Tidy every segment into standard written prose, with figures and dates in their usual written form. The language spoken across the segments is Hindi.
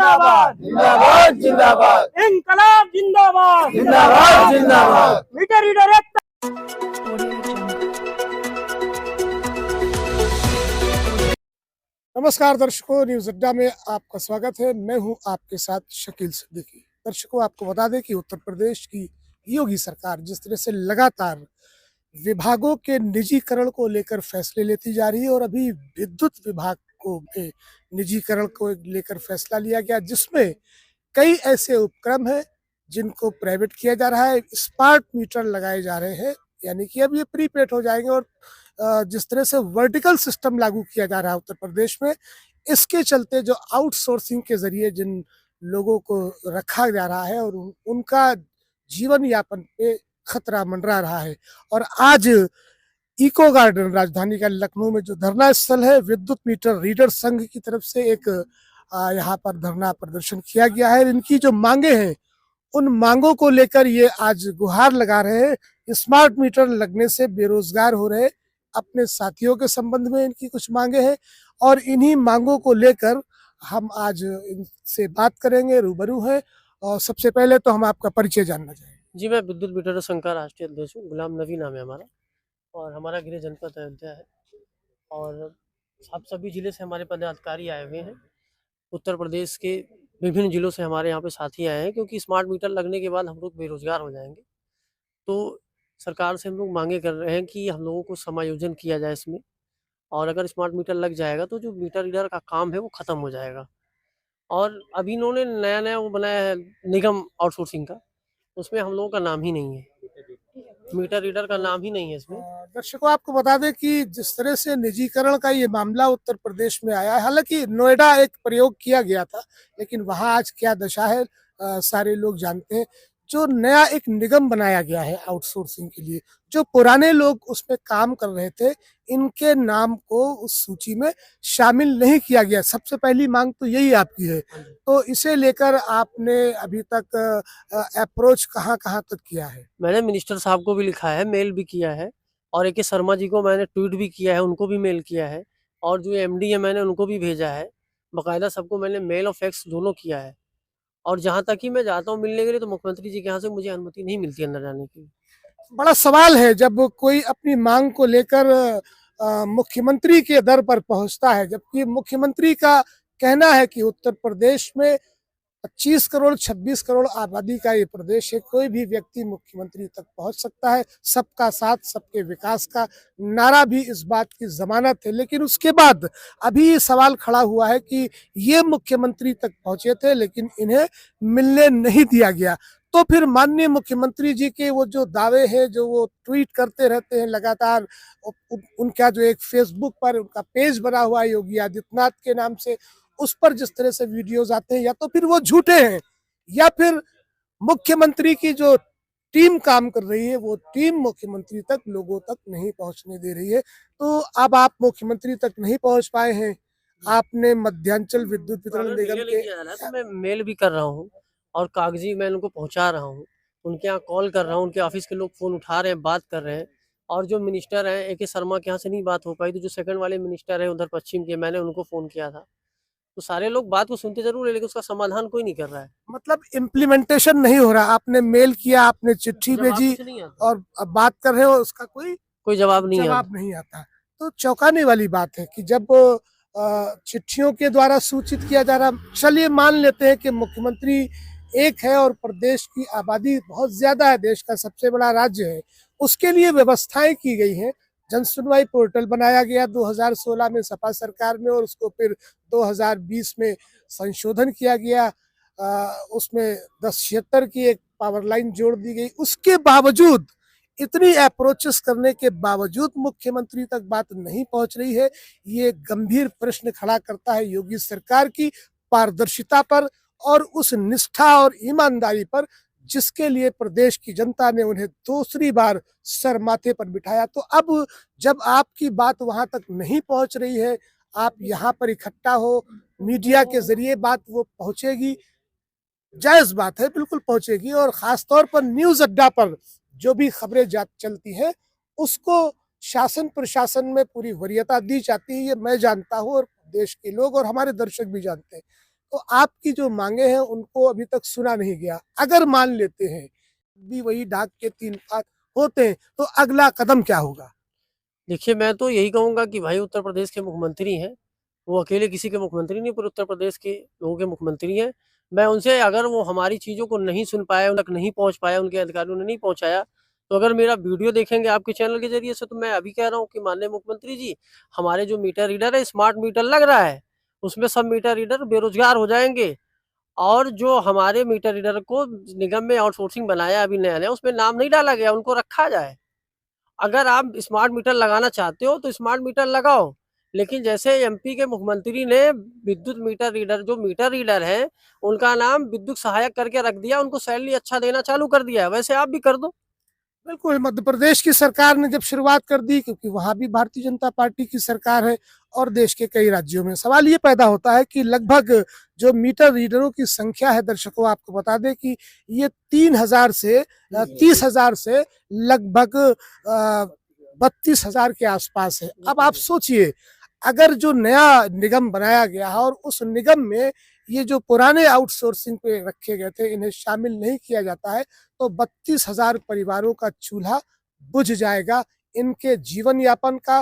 जिंदाबाद जिंदाबाद जिंदाबाद इंकलाब जिंदाबाद जिंदाबाद जिंदाबाद। मीटर रीडर एकता। नमस्कार दर्शकों, न्यूज अड्डा में आपका स्वागत है। मैं हूं आपके साथ शकील सिद्दीकी। दर्शकों, आपको बता दें कि उत्तर प्रदेश की योगी सरकार जिस तरह से लगातार विभागों के निजीकरण को लेकर फैसले लेती जा रही है और अभी विद्युत विभाग को निजीकरण को लेकर फैसला लिया गया, जिसमें कई ऐसे उपक्रम हैं जिनको प्राइवेट किया जा रहा है। स्मार्ट मीटर लगाए जा रहे हैं, यानी कि अब ये प्रीपेड हो जाएंगे। और जिस तरह से वर्टिकल सिस्टम लागू किया जा रहा है उत्तर प्रदेश में, इसके चलते जो आउटसोर्सिंग के जरिए जिन लोगों को रखा जा रहा है और उनका जीवन यापन पे खतरा मंडरा रहा है। और आज इको गार्डन राजधानी का लखनऊ में जो धरना स्थल है, विद्युत मीटर रीडर संघ की तरफ से एक यहाँ पर धरना प्रदर्शन किया गया है। इनकी जो मांगे हैं, उन मांगों को लेकर ये आज गुहार लगा रहे हैं। स्मार्ट मीटर लगने से बेरोजगार हो रहे अपने साथियों के संबंध में इनकी कुछ मांगे हैं और इन्हीं मांगों को लेकर हम आज इनसे बात करेंगे, रूबरू हैं। और सबसे पहले तो हम आपका परिचय जानना चाहेंगे। जी, मैं विद्युत मीटर संघ का राष्ट्रीय अध्यक्ष हूँ। गुलाम नबी नाम है हमारा और हमारा गृह जनपद अयोध्या है। और आप सभी जिले से हमारे पदाधिकारी आए हुए हैं। उत्तर प्रदेश के विभिन्न जिलों से हमारे यहाँ पे साथी आए हैं, क्योंकि स्मार्ट मीटर लगने के बाद हम लोग बेरोजगार हो जाएंगे। तो सरकार से हम लोग मांगे कर रहे हैं कि हम लोगों को समायोजन किया जाए इसमें, और अगर स्मार्ट मीटर लग जाएगा तो जो मीटर रीडर का काम है वो ख़त्म हो जाएगा। और अभी इन्होंने नया वो बनाया है निगम आउटसोर्सिंग का, उसमें हम लोगों का नाम ही नहीं है, मीटर रीडर का नाम ही नहीं है इसमें। दर्शकों, आपको बता दें कि जिस तरह से निजीकरण का ये मामला उत्तर प्रदेश में आया है, हालांकि नोएडा एक प्रयोग किया गया था, लेकिन वहां आज क्या दशा है सारे लोग जानते हैं। जो नया एक निगम बनाया गया है आउटसोर्सिंग के लिए, जो पुराने लोग उसमें काम कर रहे थे, इनके नाम को उस सूची में शामिल नहीं किया गया। सबसे पहली मांग तो यही आपकी है। तो इसे लेकर आपने अभी तक अप्रोच कहाँ तक किया है? मैंने मिनिस्टर साहब को भी लिखा है, मेल भी किया है, और AK शर्मा जी को मैंने ट्वीट भी किया है, उनको भी मेल किया है, और जो MD है मैंने उनको भी भेजा है। बाकायदा सबको मैंने मेल और फैक्स दोनों किया है। और जहाँ तक कि मैं जाता हूँ मिलने के लिए, तो मुख्यमंत्री जी के यहाँ से मुझे अनुमति नहीं मिलती अंदर जाने की। बड़ा सवाल है जब कोई अपनी मांग को लेकर मुख्यमंत्री के दर पर पहुंचता है, जबकि मुख्यमंत्री का कहना है कि उत्तर प्रदेश में 25 करोड़ 26 करोड़ आबादी का ये प्रदेश है, कोई भी व्यक्ति मुख्यमंत्री तक पहुंच सकता है। सबका साथ सबके विकास का नारा भी इस बात की जमानत है। लेकिन उसके बाद अभी ये सवाल खड़ा हुआ है कि ये मुख्यमंत्री तक पहुंचे थे लेकिन इन्हें मिलने नहीं दिया गया। तो फिर माननीय मुख्यमंत्री जी के वो जो दावे हैं, जो वो ट्वीट करते रहते हैं लगातार, उनका जो एक फेसबुक पर उनका पेज बना हुआ है योगी आदित्यनाथ के नाम से, उस पर जिस तरह से वीडियोस आते हैं, या तो फिर वो झूठे हैं या फिर मुख्यमंत्री की जो टीम काम कर रही है वो टीम मुख्यमंत्री तक, लोगों तक नहीं पहुंचने दे रही है। तो अब आप मुख्यमंत्री तक नहीं पहुंच पाए हैं। आपने मध्यांचल विद्युत वितरण निगम के तो मैं मेल भी कर रहा हूँ और कागजी मैं उनको पहुँचा रहा हूँ, उनके यहाँ कॉल कर रहा हूँ, उनके ऑफिस के लोग फ़ोन उठा रहे हैं, बात कर रहे हैं। और जो मिनिस्टर हैं AK शर्मा के यहाँ से नहीं बात हो पाई, तो जो सेकंड वाले मिनिस्टर हैं उधर पश्चिम के, मैंने उनको फ़ोन किया था। तो सारे लोग बात को सुनते जरूर है, लेकिन उसका समाधान कोई नहीं कर रहा है। मतलब इम्प्लीमेंटेशन नहीं हो रहा। आपने मेल किया, आपने चिट्ठी भेजी और अब बात कर रहे हो, उसका कोई जवाब नहीं आता। तो चौंकाने वाली बात है कि जब चिट्ठियों के द्वारा सूचित किया जा रहा, चलिए मान लेते हैं कि मुख्यमंत्री एक है और प्रदेश की आबादी बहुत ज्यादा है, देश का सबसे बड़ा राज्य है, उसके लिए व्यवस्थाएं की गई हैं। जन सुनवाई पोर्टल बनाया गया 2016 में सपा सरकार में, और उसको फिर 2020 में संशोधन किया गया। उसमें 1076 की एक पावर लाइन जोड़ दी गई। उसके बावजूद, इतनी अप्रोचेस करने के बावजूद मुख्यमंत्री तक बात नहीं पहुंच रही है। ये गंभीर प्रश्न खड़ा करता है योगी सरकार की पारदर्शिता पर और उस निष्ठा और ईमानदारी पर जिसके लिए प्रदेश की जनता ने उन्हें दूसरी बार सर माथे पर बिठाया। तो अब जब आपकी बात वहां तक नहीं पहुंच रही है, आप यहाँ पर इकट्ठा हो, मीडिया के जरिए बात वो पहुंचेगी, जायज बात है, बिल्कुल पहुंचेगी। और खासतौर पर न्यूज अड्डा पर जो भी खबरें चलती है, उसको शासन प्रशासन में पूरी वरीयता दी जाती है, ये मैं जानता हूँ और देश के लोग और हमारे दर्शक भी जानते हैं। तो आपकी जो मांगे हैं उनको अभी तक सुना नहीं गया। अगर मान लेते हैं भी वही डाक के 3 पात होते हैं तो अगला कदम क्या होगा? देखिए, मैं तो यही कहूँगा कि भाई उत्तर प्रदेश के मुख्यमंत्री हैं, वो अकेले किसी के मुख्यमंत्री नहीं, पूरे उत्तर प्रदेश के लोगों के मुख्यमंत्री हैं। मैं उनसे, अगर वो हमारी चीज़ों को नहीं सुन पाए, उन तक नहीं पहुँच पाया, उनके अधिकारियों ने नहीं पहुँचाया, तो अगर मेरा वीडियो देखेंगे आपके चैनल के ज़रिए से, तो मैं अभी कह रहा हूँ कि माननीय मुख्यमंत्री जी, हमारे जो मीटर रीडर है, स्मार्ट मीटर लग रहा है, उसमें सब मीटर रीडर बेरोज़गार हो जाएँगे। और जो हमारे मीटर रीडर को निगम में आउटसोर्सिंग बनाया अभी नया-नया, उसमें नाम नहीं डाला गया, उनको रखा जाए। अगर आप स्मार्ट मीटर लगाना चाहते हो तो स्मार्ट मीटर लगाओ, लेकिन जैसे एमपी के मुख्यमंत्री ने विद्युत मीटर रीडर, जो मीटर रीडर हैं, उनका नाम विद्युत सहायक करके रख दिया, उनको सैलरी अच्छा देना चालू कर दिया है, वैसे आप भी कर दो। बिल्कुल, मध्य प्रदेश की सरकार ने जब शुरुआत कर दी, क्योंकि वहाँ भी भारतीय जनता पार्टी की सरकार है और देश के कई राज्यों में, सवाल ये पैदा होता है कि लगभग जो मीटर रीडरों की संख्या है, दर्शकों आपको बता दें कि ये 3,000 से 30,000 से लगभग 32,000 के आसपास है। अब आप सोचिए, अगर जो नया निगम बनाया गया है और उस निगम में ये जो पुराने आउटसोर्सिंग पे रखे गए थे, इन्हें शामिल नहीं किया जाता है, तो 32,000 परिवारों का चूल्हा बुझ जाएगा। इनके जीवन यापन का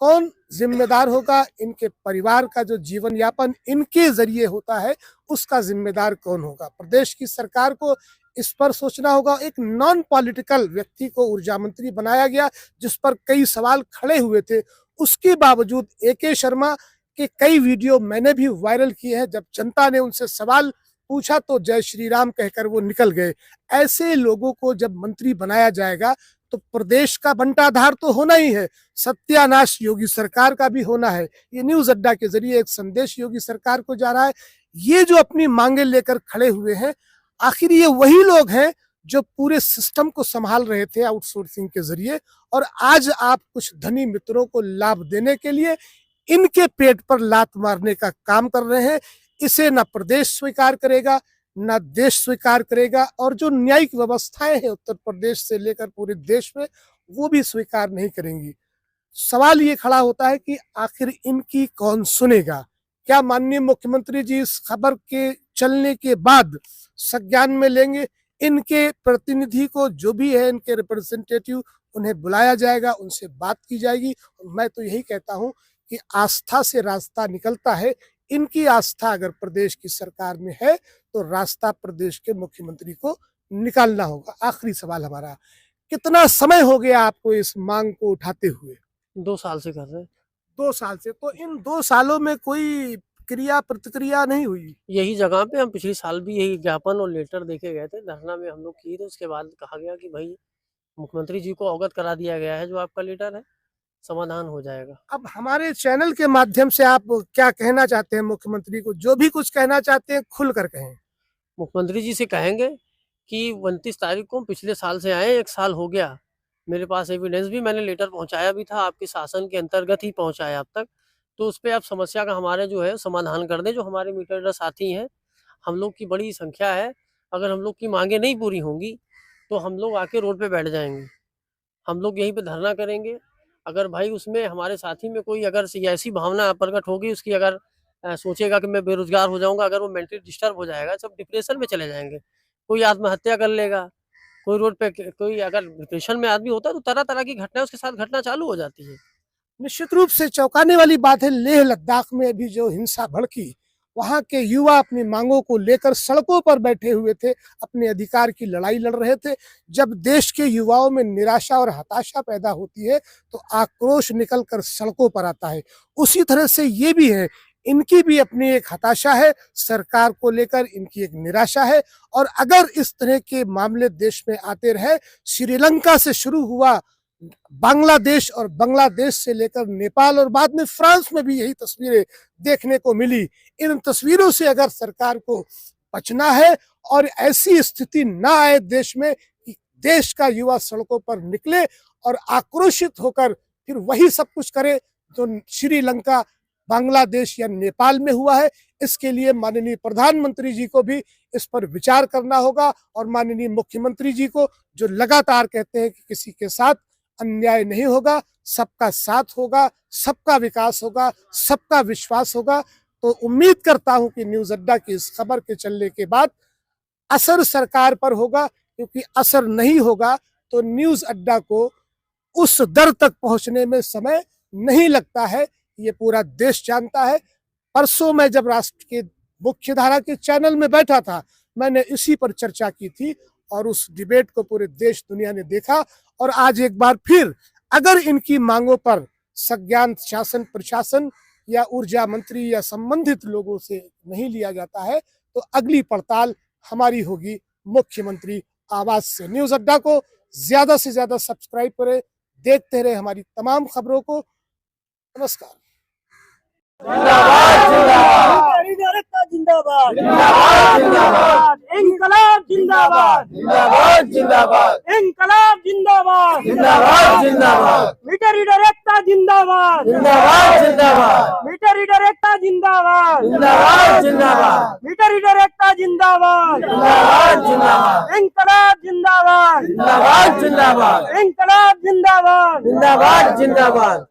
कौन जिम्मेदार होगा? इनके परिवार का जो जीवन यापन इनके जरिए होता है, उसका जिम्मेदार कौन होगा? प्रदेश की सरकार को इस पर सोचना होगा। एक नॉन पॉलिटिकल व्यक्ति को ऊर्जा मंत्री बनाया गया, जिस पर कई सवाल खड़े हुए थे। उसके बावजूद AK शर्मा के कई वीडियो मैंने भी वायरल किए हैं। जब जनता ने उनसे सवाल पूछा तो जय श्री राम कहकर वो निकल गए। ऐसे लोगों को जब मंत्री बनाया जाएगा तो प्रदेश का बंटाधार तो होना ही है, सत्यानाश योगी सरकार का भी होना है। ये न्यूज अड्डा के जरिए एक संदेश योगी सरकार को जा रहा है। ये जो अपनी मांगे लेकर खड़े हुए हैं, आखिर ये वही लोग हैं जो पूरे सिस्टम को संभाल रहे थे आउटसोर्सिंग के जरिए, और आज आप कुछ धनी मित्रों को लाभ देने के लिए इनके पेट पर लात मारने का काम कर रहे हैं। इसे ना प्रदेश स्वीकार करेगा, ना देश स्वीकार करेगा, और जो न्यायिक व्यवस्थाएं हैं उत्तर प्रदेश से लेकर पूरे देश में, वो भी स्वीकार नहीं करेंगी। सवाल ये खड़ा होता है कि आखिर इनकी कौन सुनेगा? क्या माननीय मुख्यमंत्री जी इस खबर के चलने के बाद संज्ञान में लेंगे? इनके प्रतिनिधि को, जो भी है इनके रिप्रेजेंटेटिव, उन्हें बुलाया जाएगा, उनसे बात की जाएगी। मैं तो यही कहता हूं कि आस्था से रास्ता निकलता है। इनकी आस्था अगर प्रदेश की सरकार में है तो रास्ता प्रदेश के मुख्यमंत्री को निकालना होगा। आखिरी सवाल हमारा, कितना समय हो गया आपको इस मांग को उठाते हुए? 2 साल से कर रहे हैं। 2 साल से। तो इन 2 सालों में कोई क्रिया प्रतिक्रिया नहीं हुई? यही जगह पे हम पिछले साल भी यही ज्ञापन और लेटर देके गए थे, धरना में हम लोग किए थे। उसके बाद कहा गया कि भाई मुख्यमंत्री जी को अवगत करा दिया गया है, जो आपका लेटर है, समाधान हो जाएगा। अब हमारे चैनल के माध्यम से आप क्या कहना चाहते हैं मुख्यमंत्री को? जो भी कुछ कहना चाहते हैं खुल कर कहें। मुख्यमंत्री जी से कहेंगे कि 29 तारीख को पिछले साल से आए, 1 साल हो गया। मेरे पास एविडेंस भी, मैंने लेटर पहुंचाया भी था, आपके शासन के अंतर्गत ही पहुंचाया अब तक। तो उस पे आप समस्या का हमारे जो है समाधान कर दें। जो हमारे मीटर रीडर साथी हैं, हम लोग की बड़ी संख्या है। अगर हम लोग की मांगे नहीं पूरी होंगी तो हम लोग आके रोड पे बैठ जाएंगे, हम लोग यहीं पे धरना करेंगे। अगर भाई उसमें हमारे साथी में कोई अगर ऐसी भावना प्रकट होगी, उसकी अगर सोचेगा कि मैं बेरोजगार हो जाऊंगा, अगर वो मेंटली डिस्टर्ब हो जाएगा, सब डिप्रेशन में चले जाएंगे। कोई आत्महत्या कर लेगा, कोई रोड पे, कोई अगर डिप्रेशन में आदमी होता है तो तरह तरह की घटनाएं उसके साथ घटना चालू हो जाती है। निश्चित रूप से चौंकाने वाली बात है, लेह लद्दाख में अभी जो हिंसा भड़की, वहां के युवा अपनी मांगों को लेकर सड़कों पर बैठे हुए थे, अपने अधिकार की लड़ाई लड़ रहे थे। जब देश के युवाओं में निराशा और हताशा पैदा होती है तो आक्रोश निकल कर सड़कों पर आता है। उसी तरह से ये भी है, इनकी भी अपनी एक हताशा है, सरकार को लेकर इनकी एक निराशा है। और अगर इस तरह के मामले देश में आते रहे, श्रीलंका से शुरू हुआ बांग्लादेश, और बांग्लादेश से लेकर नेपाल, और बाद में फ्रांस में भी यही तस्वीरें देखने को मिली। इन तस्वीरों से अगर सरकार को बचना है और ऐसी स्थिति ना आए देश में कि देश का युवा सड़कों पर निकले और आक्रोशित होकर फिर वही सब कुछ करे जो श्रीलंका, बांग्लादेश या नेपाल में हुआ है, इसके लिए माननीय प्रधानमंत्री जी को भी इस पर विचार करना होगा। और माननीय मुख्यमंत्री जी को, जो लगातार कहते हैं कि किसी के साथ अन्याय नहीं होगा, सबका साथ होगा, सबका विकास होगा, सबका विश्वास होगा, तो उम्मीद करता हूं कि न्यूज अड्डा की इस खबर के चलने के बाद असर सरकार पर होगा, क्योंकि असर नहीं होगा तो न्यूज अड्डा को उस दर तक पहुंचने में समय नहीं लगता है, ये पूरा देश जानता है। परसों मैं जब राष्ट्र के मुख्य धारा के चैनल में बैठा था, मैंने इसी पर चर्चा की थी और उस डिबेट को पूरे देश दुनिया ने देखा। और आज एक बार फिर अगर इनकी मांगों पर संज्ञान शासन प्रशासन या ऊर्जा मंत्री या संबंधित लोगों से नहीं लिया जाता है तो अगली पड़ताल हमारी होगी मुख्यमंत्री आवास से। न्यूज अड्डा को ज्यादा से ज्यादा सब्सक्राइब करें, देखते रहे हमारी तमाम खबरों को। नमस्कार। लीडर एकता जिंदाबाद जिंदाबाद जिंदाबाद इंकलाब जिंदाबाद जिंदाबाद जिंदाबाद इंकलाब जिंदाबाद जिंदाबाद जिंदाबाद मीटर रीडर एकता जिंदाबाद जिंदाबाद जिंदाबाद मीटर रीडर एकता जिंदाबाद जिंदाबाद जिंदाबाद मीटर रीडर एकता जिंदाबाद जिंदाबाद जिंदाबाद इंकलाब जिंदाबाद जिंदाबाद जिंदाबाद इंकलाब जिंदाबाद जिंदाबाद जिंदाबाद